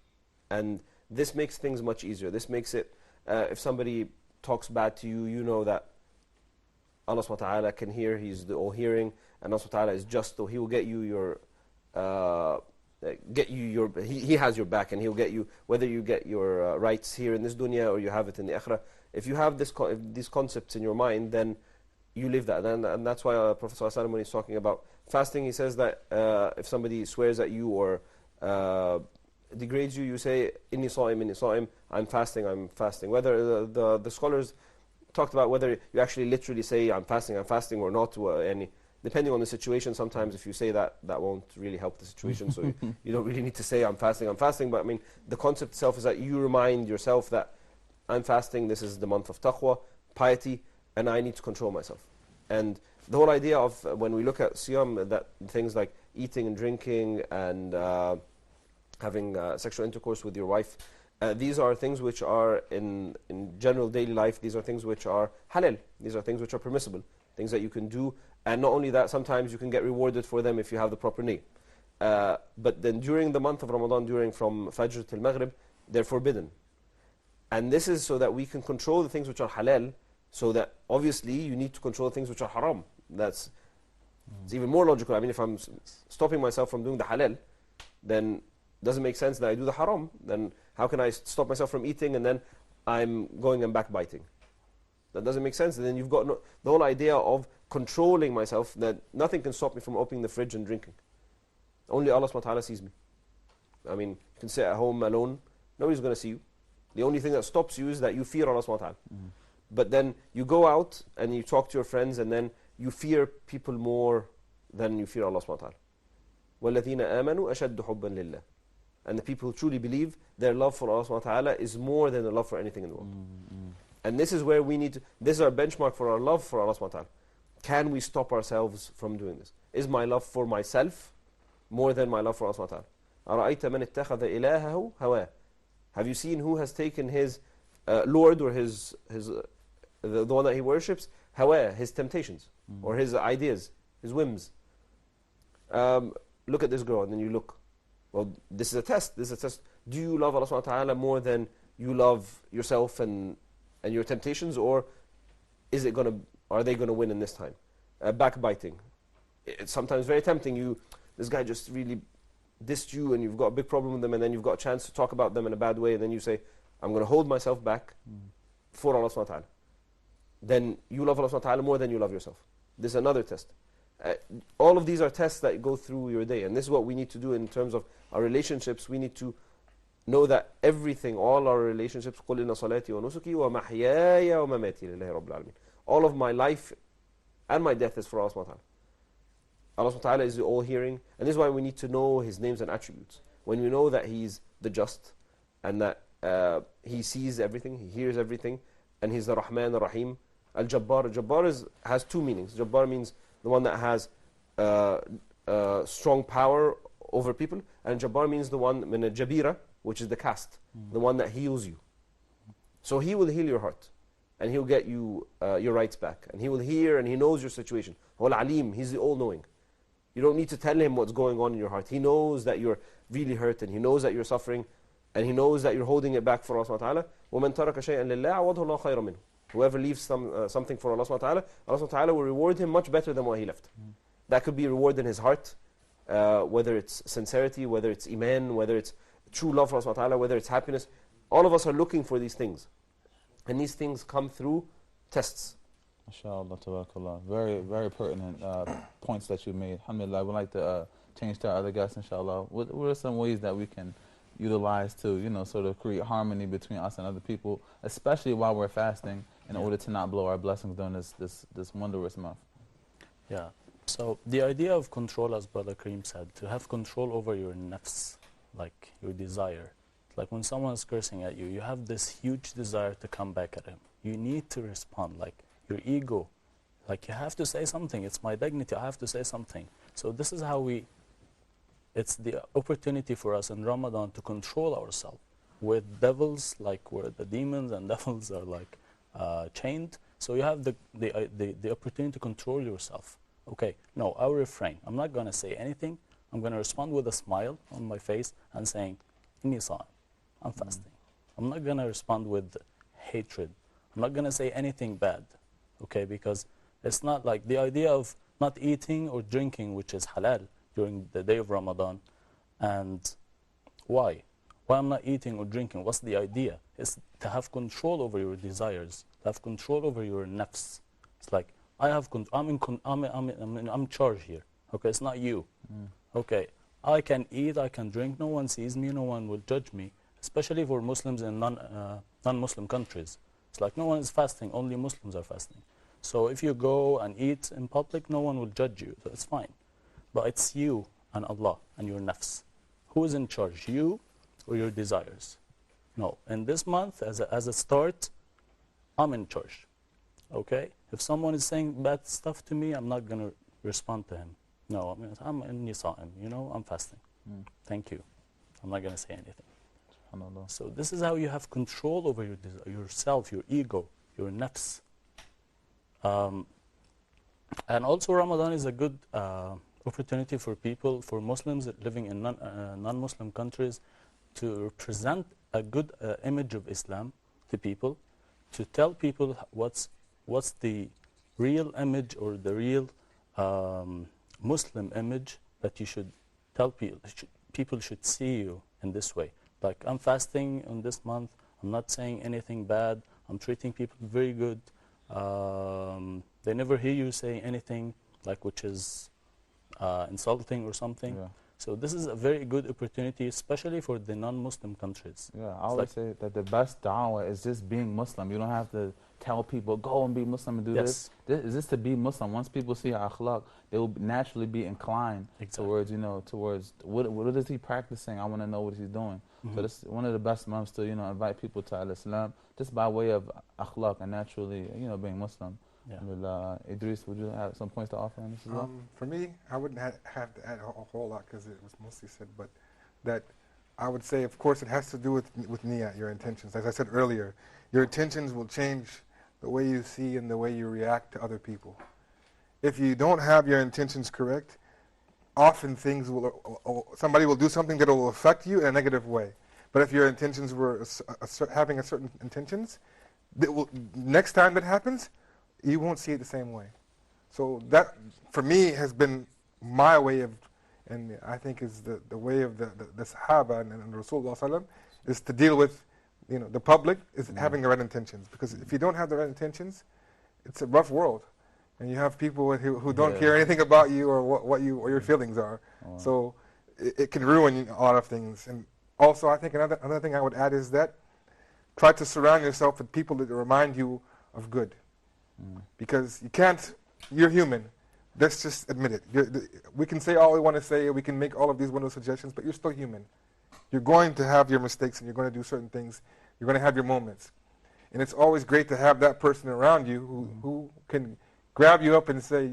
And this makes things much easier. This makes it, if somebody talks bad to you, you know that Allah subhanahu wa ta'ala can hear, He's the all-hearing, and Allah subhanahu wa ta'ala is just, so He will get you your he has your back, and He'll get you, whether you get your rights here in this dunya or you have it in the akhirah. If you have these concepts in your mind, then you live that. And that's why Prophet ﷺ, when he's talking about fasting, he says that if somebody swears at you or degrades you, you say, inni sa'im, I'm fasting. Whether the scholars talked about whether you actually literally say, I'm fasting or not, depending on the situation. Sometimes if you say that won't really help the situation, so you don't really need to say I'm fasting, but I mean, the concept itself is that you remind yourself that I'm fasting, this is the month of taqwa, piety, and I need to control myself. And the whole idea of when we look at siyam, that things like eating and drinking and having sexual intercourse with your wife, these are things which are in general daily life, these are things which are halal, these are things which are permissible, things that you can do. And not only that, sometimes you can get rewarded for them if you have the proper need. But then during the month of Ramadan, from Fajr till Maghrib, they're forbidden. And this is so that we can control the things which are halal, so that obviously you need to control the things which are haram. It's even more logical. I mean, if I'm stopping myself from doing the halal, then it doesn't make sense that I do the haram. Then how can I stop myself from eating and then I'm going and backbiting? That doesn't make sense. And then you've got the whole idea of controlling myself, that nothing can stop me from opening the fridge and drinking. Only Allah subhanahu wa ta'ala sees me. I mean, you can sit at home alone, nobody's going to see you. The only thing that stops you is that you fear Allah subhanahu wa ta'ala. But then you go out and you talk to your friends, and then you fear people more than you fear Allah subhanahu wa ta'ala. وَالَّذِينَ آمَنُوا أَشَدُّ حُبًّا لِلَّهِ. And the people who truly believe, their love for Allah subhanahu wa ta'ala is more than their love for anything in the world. And this is where we need to, this is our benchmark for our love for Allah subhanahu wa ta'ala. Can we stop ourselves from doing this? Is my love for myself more than my love for Allah subhanahu wa ta'ala? أَرَأَيْتَ مَنِ اتَّخَذَ إِلَهَهُ هَوَاهُ. Have you seen who has taken his Lord, or the one that he worships, hawa, his temptations, or his ideas, his whims? Look at this girl, and then you look. Well, this is a test. Do you love Allah subhanahu wa ta'ala more than you love yourself and your temptations, or is it are they going to win in this time? Backbiting. It's sometimes very tempting. this guy just really dissed you and you've got a big problem with them, and then you've got a chance to talk about them in a bad way, and then you say, I'm going to hold myself back for Allah subhanahu wa ta'ala. Then you love Allah subhanahu wa ta'ala more than you love yourself. This is another test. All of these are tests that go through your day, and this is what we need to do in terms of our relationships. We need to know that everything, all our relationships, قُلْ إِنَّ صَلَاتِي وَنُسُكِي وَمَحْيَايَ وَمَمَاتِي لِلَّهِ رَبِّ الْعَالَمِينَ. All of my life and my death is for Allah subhanahu wa ta'ala. Allah subhanahu wa ta'ala is the all-hearing, and this is why we need to know His names and attributes. When we know that He's the just, and that He sees everything, He hears everything, and He's the Rahman, the Rahim. Al-Jabbar. Jabbar has two meanings. Jabbar means the one that has strong power over people, and Jabbar means the one, min al-Jabira, which is the caste, the one that heals you. So He will heal your heart, and He'll get you your rights back, and He will hear, and He knows your situation. Al-Alim, He's the all-knowing. You don't need to tell Him what's going on in your heart. He knows that you're really hurt, and He knows that you're suffering, and He knows that you're holding it back for Allah subhanahu wa ta'ala. وَمَنْ تَرَكَ شَيْئًا لِلَّهِ عَوَضْهُ اللَّهُ خَيْرًا مِنْهُ. Whoever leaves something for Allah subhanahu wa ta'ala, Allah subhanahu wa ta'ala will reward him much better than what he left. That could be a reward in his heart, whether it's sincerity, whether it's iman, whether it's true love for Allah subhanahu wa ta'ala, whether it's happiness. All of us are looking for these things. And these things come through tests. MashaAllah, tabarakallah. Very, very pertinent points that you made. Alhamdulillah, I would like to change to our other guests, inshallah. What are some ways that we can utilize to, sort of create harmony between us and other people, especially while we're fasting, in order to not blow our blessings during this wondrous month? Yeah. So the idea of control, as Brother Kareem said, to have control over your nafs, like your desire. Like when someone is cursing at you, you have this huge desire to come back at him. You need to respond, like your ego. Like you have to say something. It's my dignity. I have to say something. So this is how it's the opportunity for us in Ramadan to control ourselves. With devils, like where the demons and devils are like chained. So you have the opportunity to control yourself. Okay, no, I'll refrain. I'm not going to say anything. I'm going to respond with a smile on my face and saying, Inni sa'im, I'm fasting. I'm not going to respond with hatred. I'm not going to say anything bad. Okay, because it's not like the idea of not eating or drinking, which is halal, during the day of Ramadan. And why? Why I'm not eating or drinking? What's the idea? It's to have control over your desires, to have control over your nafs. It's like, I'm in charge here. Okay, it's not you. Okay, I can eat, I can drink, no one sees me, no one will judge me, especially for Muslims in non-Muslim countries. It's like no one is fasting, only Muslims are fasting. So if you go and eat in public, no one will judge you, so it's fine. But it's you and Allah and your nafs. Who is in charge, you or your desires? No, in this month, as a start, I'm in charge. Okay? If someone is saying bad stuff to me, I'm not going to respond to him. No, I'm inni sa'im, I'm fasting. Thank you. I'm not going to say anything. So this is how you have control over yourself, your ego, your nafs. And also Ramadan is a good opportunity for people, for Muslims living in non-Muslim countries, to present a good image of Islam to people, to tell people what's the real image or the real Muslim image that you should tell people. People should see you in this way. Like, I'm fasting on this month, I'm not saying anything bad, I'm treating people very good. They never hear you say anything like which is insulting or something. Yeah. So this is a very good opportunity, especially for the non-Muslim countries. Yeah, I always say that the best da'wah is just being Muslim. You don't have to tell people, go and be Muslim and do this. This is just to be Muslim. Once people see our akhlaq, they will naturally be inclined towards, towards what is he practicing? I want to know what he's doing. So this is one of the best months to, invite people to Al-Islam, just by way of akhlaq and naturally, being Muslim. Yeah. Idris, would you have some points to offer on this as well? For me, I wouldn't have to add a whole lot because it was mostly said, but that I would say, of course, it has to do with niyyah, your intentions. As I said earlier, your intentions will change the way you see and the way you react to other people. If you don't have your intentions correct, often somebody will do something that will affect you in a negative way. But if your intentions were having a certain intentions, next time that happens, you won't see it the same way. So that, for me, has been my way of And I think is the way of the Sahaba and Rasulullah sallam is to deal with, the public is having the right intentions. Because if you don't have the right intentions, it's a rough world. And you have people who don't care anything about you or what your feelings are. Wow. So it can ruin a lot of things. And also I think another thing I would add is that try to surround yourself with people that remind you of good. Because you're human. Let's just admit it. We can say all we want to say, we can make all of these wonderful suggestions, but you're still human. You're going to have your mistakes and you're going to do certain things. You're going to have your moments. And it's always great to have that person around you who can grab you up and say,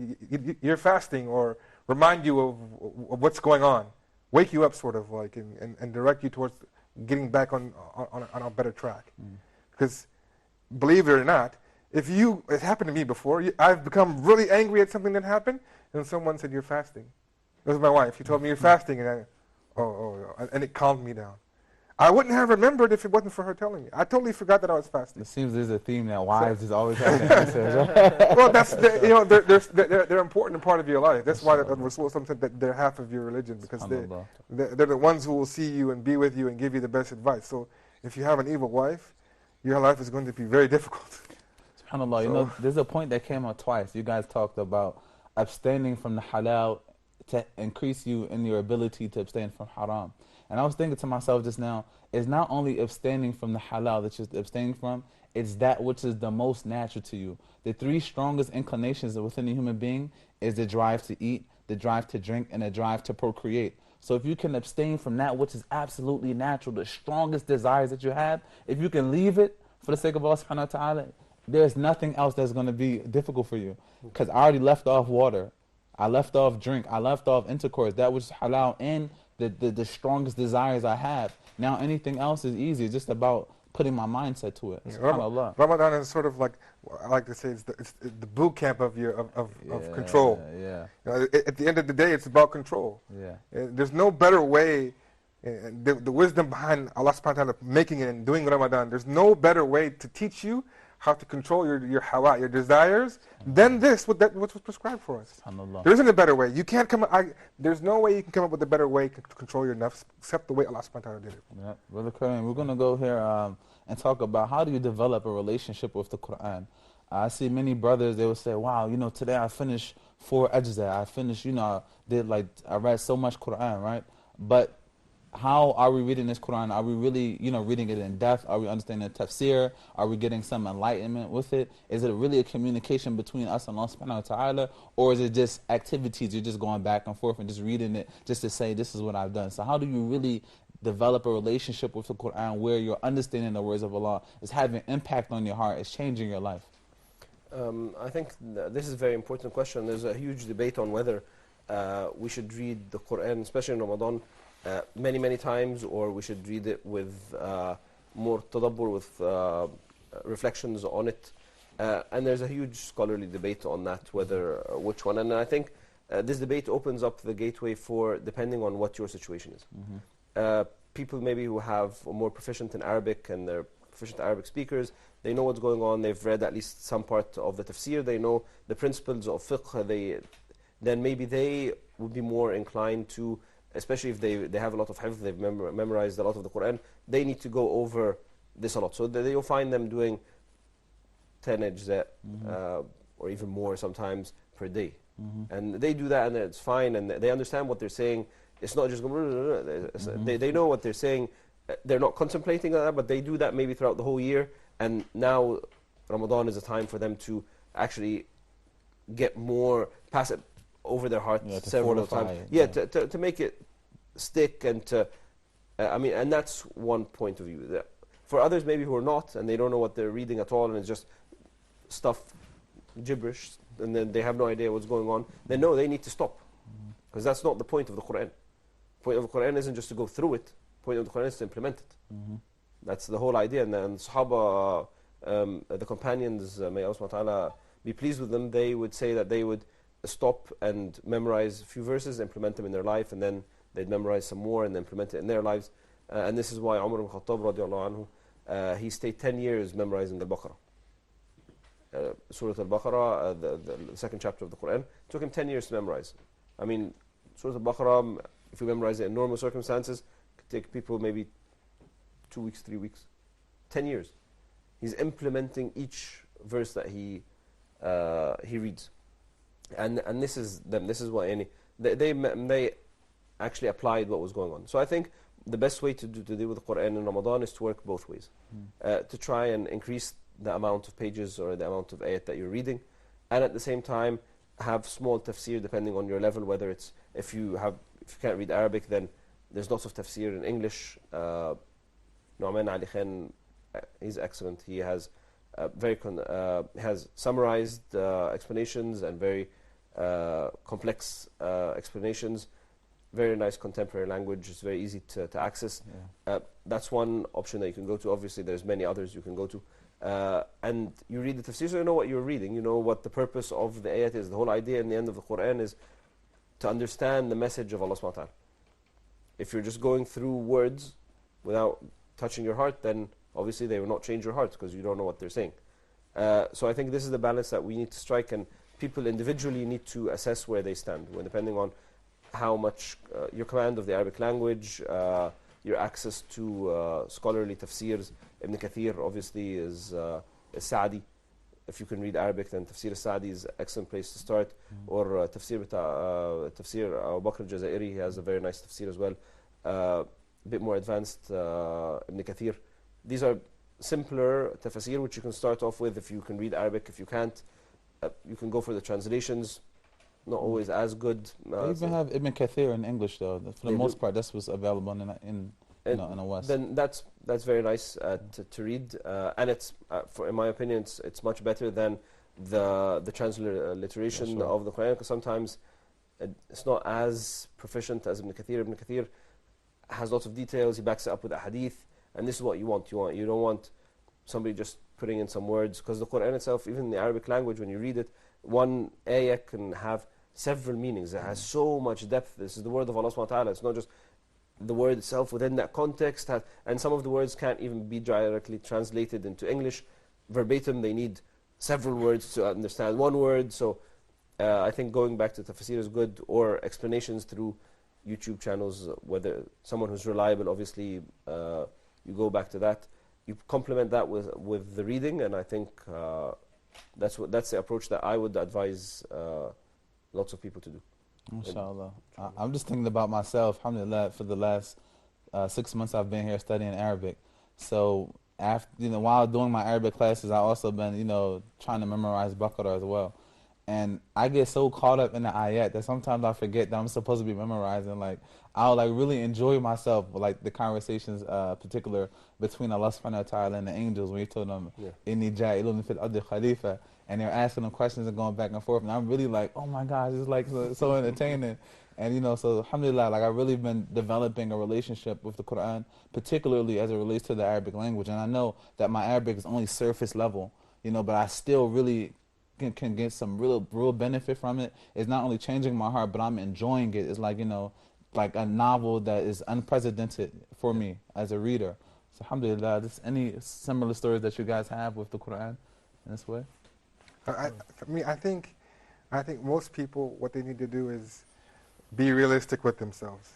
you're fasting, or remind you of what's going on. Wake you up sort of like and direct you towards getting back on a better track. Because believe it or not, it happened to me before. I've become really angry at something that happened, and someone said, you're fasting. It was my wife. She told me, you're fasting, and and it calmed me down. I wouldn't have remembered if it wasn't for her telling me. I totally forgot that I was fasting. It seems there's a theme that wives is always have the answers, right? Well, they're an important part of your life. That's why Rasul said that they're half of your religion, because they're the ones who will see you and be with you and give you the best advice. So if you have an evil wife, your life is going to be very difficult. SubhanAllah, there's a point that came out twice. You guys talked about abstaining from the halal to increase you in your ability to abstain from haram. And I was thinking to myself just now, it's not only abstaining from the halal that you're abstaining from, it's that which is the most natural to you. The three strongest inclinations within a human being is the drive to eat, the drive to drink, and the drive to procreate. So if you can abstain from that which is absolutely natural, the strongest desires that you have, if you can leave it for the sake of Allah subhanahu wa ta'ala, there's nothing else that's going to be difficult for you. Because I already left off water, I left off drink, I left off intercourse, that which is halal, and the strongest desires I have. Now anything else is easy. It's just about putting my mindset to it. SubhanAllah. Ramadan is sort of like, I like to say, it's the boot camp of control. Yeah. At the end of the day, it's about control. Yeah. There's no better way. The wisdom behind Allah subhanahu wa ta'ala making it and doing Ramadan, there's no better way to teach you how to control your hawa, your desires, than this, what's prescribed for us. There isn't a better way. You can't there's no way you can come up with a better way to control your nafs except the way Allah subhanahu wa ta'ala did it. Yeah. Brother Kareem, we're going to go here and talk about how do you develop a relationship with the Quran. I see many brothers, they will say, wow, today I finished 4 ajza. I finished, I read so much Quran, right? But how are we reading this Quran? Are we really, reading it in depth? Are we understanding the tafsir? Are we getting some enlightenment with it? Is it really a communication between us and Allah subhanahu wa ta'ala? Or is it just activities, you're just going back and forth and just reading it just to say, this is what I've done? So how do you really develop a relationship with the Quran where you're understanding the words of Allah is having impact on your heart, it's changing your life? I think this is a very important question. There's a huge debate on whether we should read the Quran, especially in Ramadan, many times, or we should read it with more tadabbur, with reflections on it. And there's a huge scholarly debate on that, whether which one. And I think this debate opens up the gateway for depending on what your situation is. People maybe who have more proficient in Arabic and they're proficient Arabic speakers, they know what's going on, they've read at least some part of the tafsir, they know the principles of fiqh, then maybe they would be more inclined to, especially if they have a lot of hifz, they've memorized a lot of the Quran, they need to go over this a lot. So you'll find them doing 10 ajza, or even more sometimes per day. And they do that and it's fine, and they understand what they're saying. It's not just, they know what they're saying. They're not contemplating on that, but they do that maybe throughout the whole year. And now Ramadan is a time for them to actually get more, pass it over their heart several times. To make it stick and to, and that's one point of view. For others maybe who are not, and they don't know what they're reading at all, and it's just stuff, gibberish, and then they have no idea what's going on, then no, they need to stop. Because that's not the point of the Quran. The point of the Quran isn't just to go through it. The point of the Quran is to implement it. That's the whole idea. And Sahaba, the companions, may Allah subhanahu wa ta'ala be pleased with them, they would say that they would stop and memorize a few verses, implement them in their life, and then they'd memorize some more and implement it in their lives. And this is why Umar ibn Khattab radiallahu anhu, he stayed 10 years memorizing Al-Baqarah. Surah Al-Baqarah, the second chapter of the Quran, took him 10 years to memorize. Surah Al-Baqarah, if you memorize it in normal circumstances, could take people maybe 2 weeks, 3 weeks, 10 years. He's implementing each verse that he reads, and this is them. This is what they actually applied what was going on. So I think the best way to deal with the Quran in Ramadan is to work both ways, to try and increase the amount of pages or the amount of ayat that you're reading, and at the same time have small tafsir depending on your level. Whether it's if you can't read Arabic, then there's lots of tafsir in English. Nu'man Ali Khan, he's excellent. He has has summarized explanations and very complex explanations. Very nice contemporary language. It's very easy to access. Yeah. That's one option that you can go to. Obviously, there's many others you can go to. And you read the tafsir, so you know what you're reading. You know what the purpose of the ayat is. The whole idea in the end of the Quran is to understand the message of Allah subhanahu wa ta'ala. If you're just going through words without touching your heart, then obviously they will not change your heart because you don't know what they're saying. So I think this is the balance that we need to strike, and people individually need to assess where they stand, depending on how much your command of the Arabic language, your access to scholarly tafsirs. Ibn Kathir obviously is Sa'di. If you can read Arabic, then Tafsir Sa'di is an excellent place to start. Or Tafsir Abu Bakr al-Jazairi, he has a very nice tafsir as well. A bit more advanced, Ibn Kathir. These are simpler tafsir which you can start off with if you can read Arabic. If you can't, you can go for the translations. Not always as good. They even have Ibn Kathir in English, though. For the most part, that's what's available in the West. Then that's very nice to read, and it's in my opinion, it's much better than the transliteration of the Quran, because sometimes it's not as proficient as Ibn Kathir. Ibn Kathir has lots of details. He backs it up with a hadith, and this is what you want. You don't want somebody just putting in some words, because the Quran itself, even in the Arabic language, when you read it, one ayah can have several meanings. It has so much depth. This is the word of Allah subhanahu wa ta'ala. It's not just the word itself within that context. And some of the words can't even be directly translated into English verbatim. They need several words to understand one word. So I think going back to tafsir is good, or explanations through YouTube channels, whether someone who's reliable, obviously you go back to that. You complement that with the reading, and I think that's the approach that I would advise lots of people to do. Inshallah. I'm just thinking about myself, alhamdulillah, for the last 6 months I've been here studying Arabic. So after, while doing my Arabic classes, I've also been, trying to memorize Baqarah as well. And I get so caught up in the ayat that sometimes I forget that I'm supposed to be memorizing. Like, I'll really enjoy myself, like the conversations, particular between Allah subhanahu wa ta'ala and the angels, when He told them, Inni ja'ilun fil ardi khalifa, and they're asking them questions and going back and forth. And I'm really like, oh my gosh, it's like so entertaining. And so alhamdulillah, I've really been developing a relationship with the Quran, particularly as it relates to the Arabic language. And I know that my Arabic is only surface level, but I still really can get some real benefit from it. It's not only changing my heart, but I'm enjoying it. It's like, like a novel that is unprecedented for me as a reader. So alhamdulillah, just any similar stories that you guys have with the Quran in this way? For me, I think most people, what they need to do is be realistic with themselves,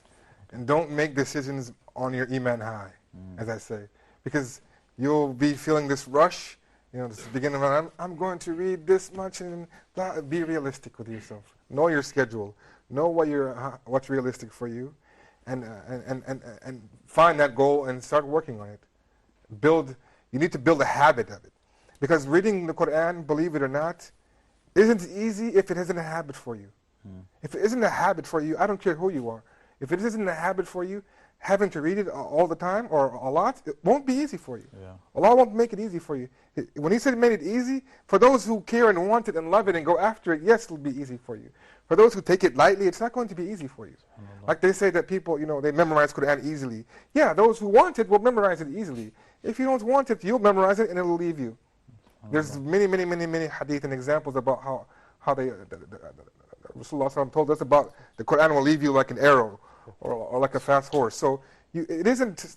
and don't make decisions on your iman high, as I say, because you'll be feeling this rush. This beginning of, I'm going to read this much, and blah. Be realistic with yourself. Know your schedule. Know what's realistic for you, and find that goal and start working on it. You need to build a habit of it, because reading the Quran, believe it or not, isn't easy if it isn't a habit for you. If it isn't a habit for you, I don't care who you are. If it isn't a habit for you, having to read it all the time or a lot, it won't be easy for you. Allah won't make it easy for you. When He said He made it easy, for those who care and want it and love it and go after it, yes, it'll be easy for you. For those who take it lightly, it's not going to be easy for you. Like they say that people, they memorize Quran easily. Yeah, those who want it will memorize it easily. If you don't want it, you'll memorize it and it'll leave you. There's many hadith and examples about how they, Rasulullah told us about the Quran will leave you like an arrow or like a fast horse. So it isn't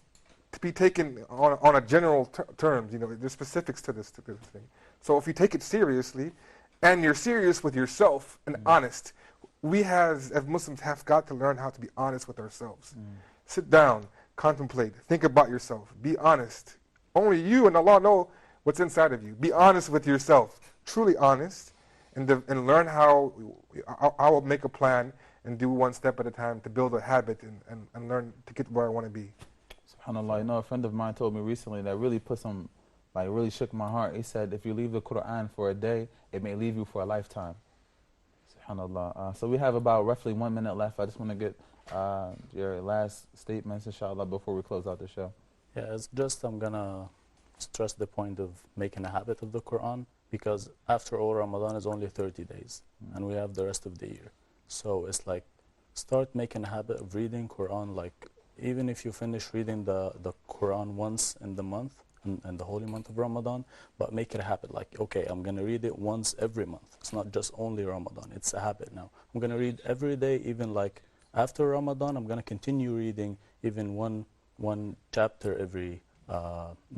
to be taken on a general terms. There's specifics to this thing. So if you take it seriously, and you're serious with yourself and honest, we as Muslims have got to learn how to be honest with ourselves. Sit down, contemplate, think about yourself, be honest. Only you and Allah know what's inside of you. Be honest with yourself, truly honest, and learn how I will make a plan and do one step at a time to build a habit and learn to get where I want to be. SubhanAllah, you know, a friend of mine told me recently that really really shook my heart. He said, if you leave the Quran for a day, it may leave you for a lifetime. SubhanAllah. So we have about roughly 1 minute left. I just want to get your last statements, inshallah, before we close out the show. Yeah, it's just I'm going to stress the point of making a habit of the Quran, because after all, Ramadan is only 30 days, and we have the rest of the year. So it's like, start making a habit of reading Quran, like, even if you finish reading the Quran once in the month, in the holy month of Ramadan, but make it a habit, like, okay, I'm going to read it once every month. It's not just only Ramadan, it's a habit now. I'm going to read every day, even like after Ramadan, I'm going to continue reading even one chapter every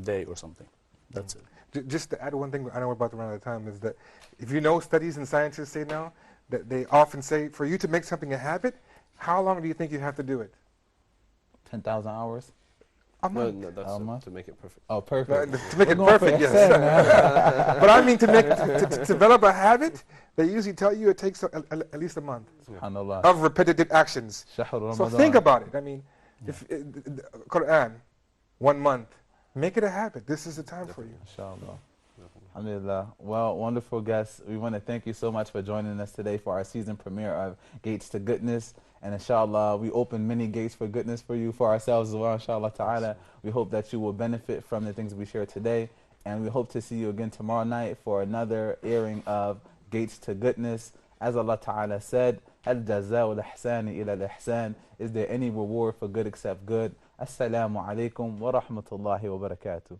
day or something. That's it. Just to add one thing, I know we're about to run out of time, is that if you know, studies and scientists say now, that they often say, for you to make something a habit, how long do you think you have to do it? 10,000 hours? A month. No, that's to make it perfect. Oh, perfect. To make it perfect, yes. But I mean, to develop a habit, they usually tell you it takes at least a month of repetitive actions. So think about it. I mean, if Quran, 1 month, make it a habit. This is the time for you. Inshallah. Alhamdulillah. Well, wonderful guests. We want to thank you so much for joining us today for our season premiere of Gates to Goodness. And inshallah, we open many gates for goodness for you, for ourselves as well, inshallah ta'ala. We hope that you will benefit from the things we share today. And we hope to see you again tomorrow night for another airing of Gates to Goodness. As Allah ta'ala said, هَلْ جَزَاءُ الْإِحْسَانِ إِلَى الْإِحْسَانِ Is there any reward for good except good? Assalamu alaikum wa rahmatullahi wa barakatuh.